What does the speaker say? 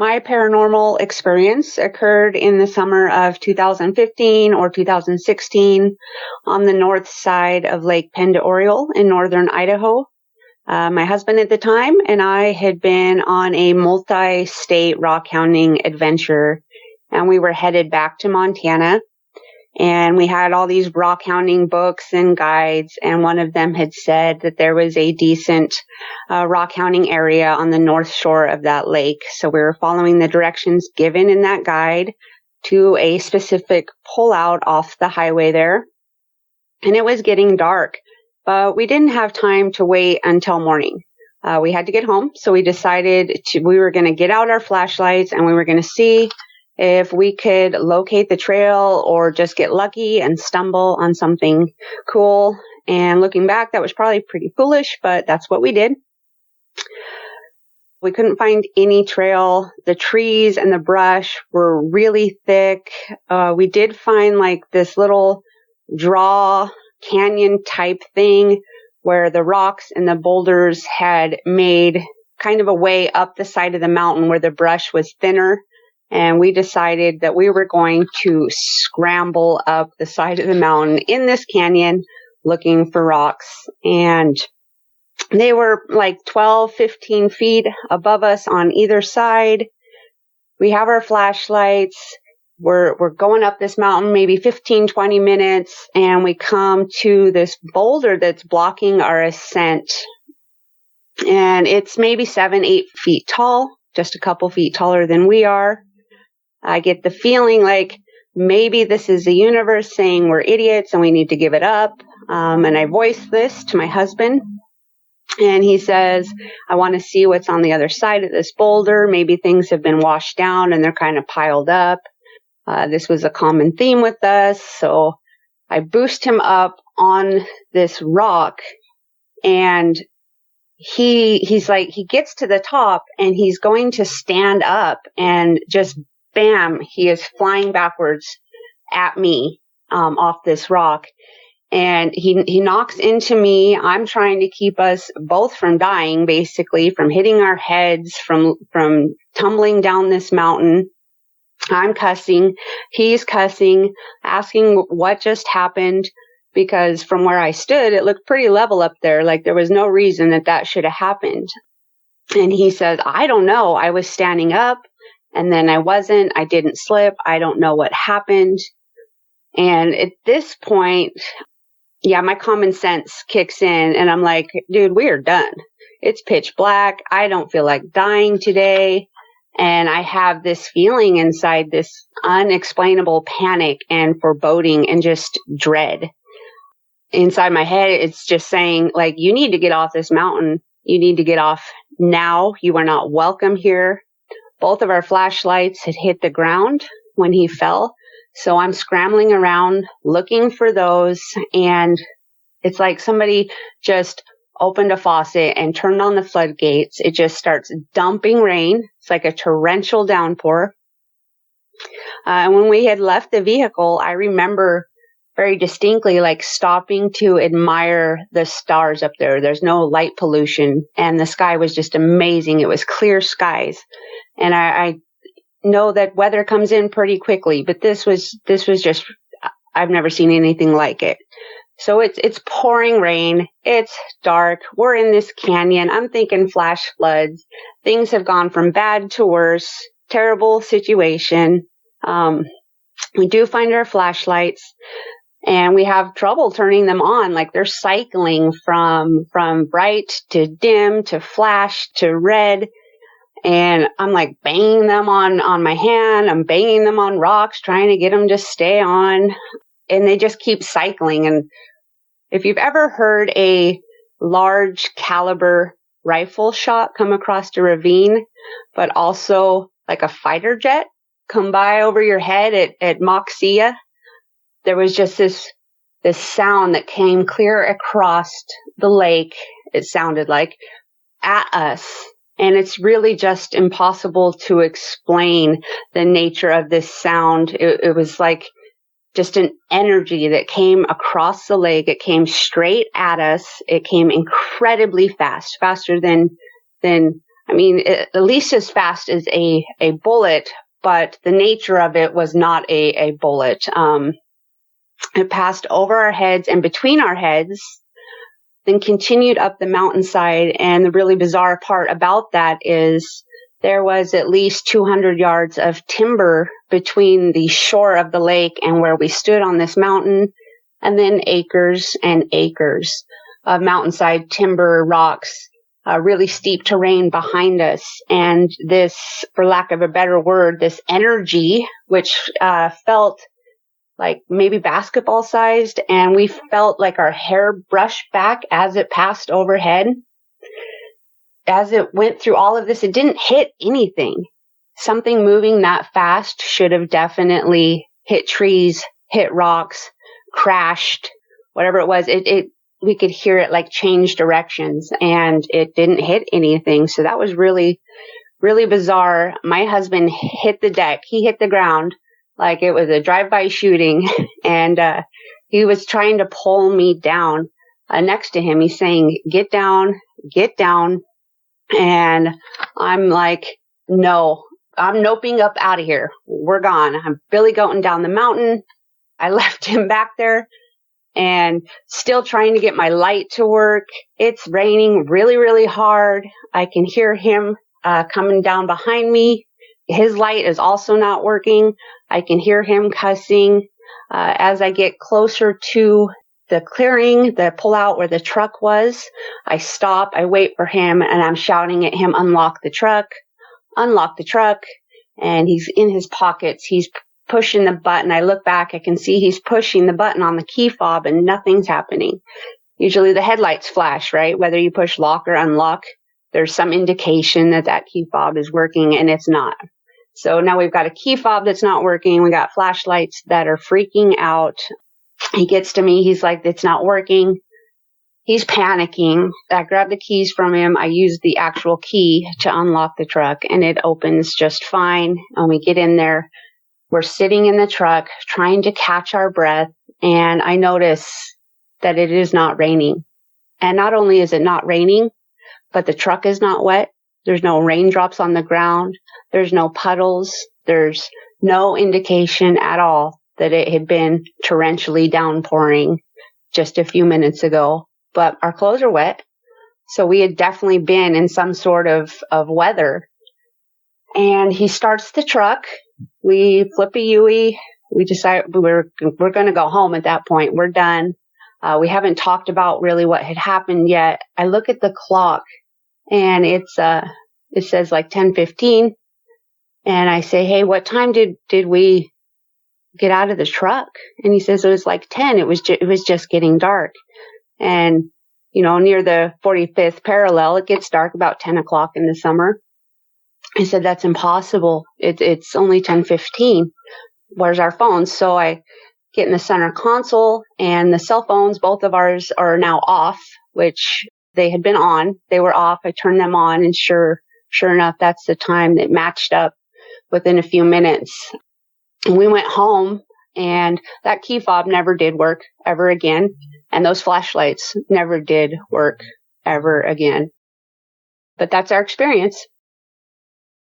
My paranormal experience occurred in the summer of 2015 or 2016 on the north side of Lake Pend Oreille in Northern Idaho. My husband at the time and I had been on a multi-state rockhounding adventure, and we were headed back to Montana. And we had all these rockhounding books and guides, and one of them had said that there was a decent rockhounding area on the north shore of that lake. So we were following the directions given in that guide to a specific pullout off the highway there. And it was getting dark, but we didn't have time to wait until morning. We had to get home, so we decided we were going to get out our flashlights and we were going to see if we could locate the trail or just get lucky and stumble on something cool. And looking back, that was probably pretty foolish, but that's what we did. We couldn't find any trail. The trees and the brush were really thick. We did find like this little draw canyon type thing where the rocks and the boulders had made kind of a way up the side of the mountain where the brush was thinner. And we decided that we were going to scramble up the side of the mountain in this canyon looking for rocks. And they were like 12, 15 feet above us on either side. We have our flashlights. We're going up this mountain maybe 15, 20 minutes, and we come to this boulder that's blocking our ascent. And it's maybe 7, 8 feet tall, just a couple feet taller than we are. I get the feeling like maybe this is the universe saying we're idiots and we need to give it up. And I voice this to my husband, and he says, I want to see what's on the other side of this boulder. Maybe things have been washed down and they're kind of piled up. This was a common theme with us. So I boost him up on this rock, and he's like, he gets to the top and he's going to stand up, and just bam, he is flying backwards at me, off this rock. And he knocks into me. I'm trying to keep us both from dying, basically, from hitting our heads, from tumbling down this mountain. I'm cussing. He's cussing, asking what just happened, because from where I stood, it looked pretty level up there. Like there was no reason that should have happened. And he says, I don't know. I was standing up. And then I wasn't, I didn't slip. I don't know what happened. And at this point, my common sense kicks in and I'm like, dude, we are done. It's pitch black. I don't feel like dying today. And I have this feeling inside, this unexplainable panic and foreboding and just dread. Inside my head, it's just saying, like, you need to get off this mountain. You need to get off now. You are not welcome here. Both of our flashlights had hit the ground when he fell. So I'm scrambling around looking for those. And it's like somebody just opened a faucet and turned on the floodgates. It just starts dumping rain. It's like a torrential downpour. And when we had left the vehicle, I remember very distinctly like stopping to admire the stars up there. There's no light pollution and the sky was just amazing. It was clear skies. And I know that weather comes in pretty quickly, but this was just, I've never seen anything like it. So it's pouring rain. It's dark. We're in this canyon. I'm thinking flash floods. Things have gone from bad to worse. Terrible situation. We do find our flashlights and we have trouble turning them on. Like they're cycling from bright to dim to flash to red. And I'm like banging them on my hand. I'm banging them on rocks, trying to get them to stay on. And they just keep cycling. And if you've ever heard a large caliber rifle shot come across a ravine, but also like a fighter jet come by over your head at Mach Sia, there was just this sound that came clear across the lake, it sounded like, at us. And it's really just impossible to explain the nature of this sound. It was like just an energy that came across the lake. It came straight at us. It came incredibly fast, faster than at least as fast as a bullet, but the nature of it was not a bullet. It passed over our heads and between our heads, then continued up the mountainside. And the really bizarre part about that is there was at least 200 yards of timber between the shore of the lake and where we stood on this mountain, and then acres and acres of mountainside timber, rocks, really steep terrain behind us. And this, for lack of a better word, this energy, which felt like maybe basketball sized, and we felt like our hair brushed back as it passed overhead. As it went through all of this, it didn't hit anything. Something moving that fast should have definitely hit trees, hit rocks, crashed, whatever it was. We could hear it like change directions, and it didn't hit anything. So that was really, really bizarre. My husband hit the deck. He hit the ground like it was a drive-by shooting, and he was trying to pull me down next to him. He's saying, get down, get down. And I'm like, no, I'm noping up out of here. We're gone. I'm Billy Goating down the mountain. I left him back there and still trying to get my light to work. It's raining really, really hard. I can hear him coming down behind me. His light is also not working. I can hear him cussing. As I get closer to the clearing, the pullout where the truck was, I stop, I wait for him, and I'm shouting at him, unlock the truck, unlock the truck. And he's in his pockets. He's pushing the button. I look back, I can see he's pushing the button on the key fob and nothing's happening. Usually the headlights flash, right? Whether you push lock or unlock, there's some indication that key fob is working, and it's not. So now we've got a key fob that's not working. We got flashlights that are freaking out. He gets to me. He's like, it's not working. He's panicking. I grab the keys from him. I use the actual key to unlock the truck, and it opens just fine. And we get in there. We're sitting in the truck trying to catch our breath, and I notice that it is not raining. And not only is it not raining, but the truck is not wet. There's no raindrops on the ground. There's no puddles. There's no indication at all that it had been torrentially downpouring just a few minutes ago. But our clothes are wet, so we had definitely been in some sort of weather. And he starts the truck. We flip a U-ey. We decide we're going to go home at that point. We're done. We haven't talked about really what had happened yet. I look at the clock, and it says like 10:15. And I say, hey, what time did we get out of the truck? And he says it was like 10. It was just getting dark. And, near the 45th parallel, it gets dark about 10 o'clock in the summer. I said, that's impossible. It's only 10:15. Where's our phones? So I get in the center console, and the cell phones, both of ours are now off, which they had been on. They were off. I turned them on, and sure enough, that's the time that matched up within a few minutes. And we went home, and that key fob never did work ever again. And those flashlights never did work ever again. But that's our experience.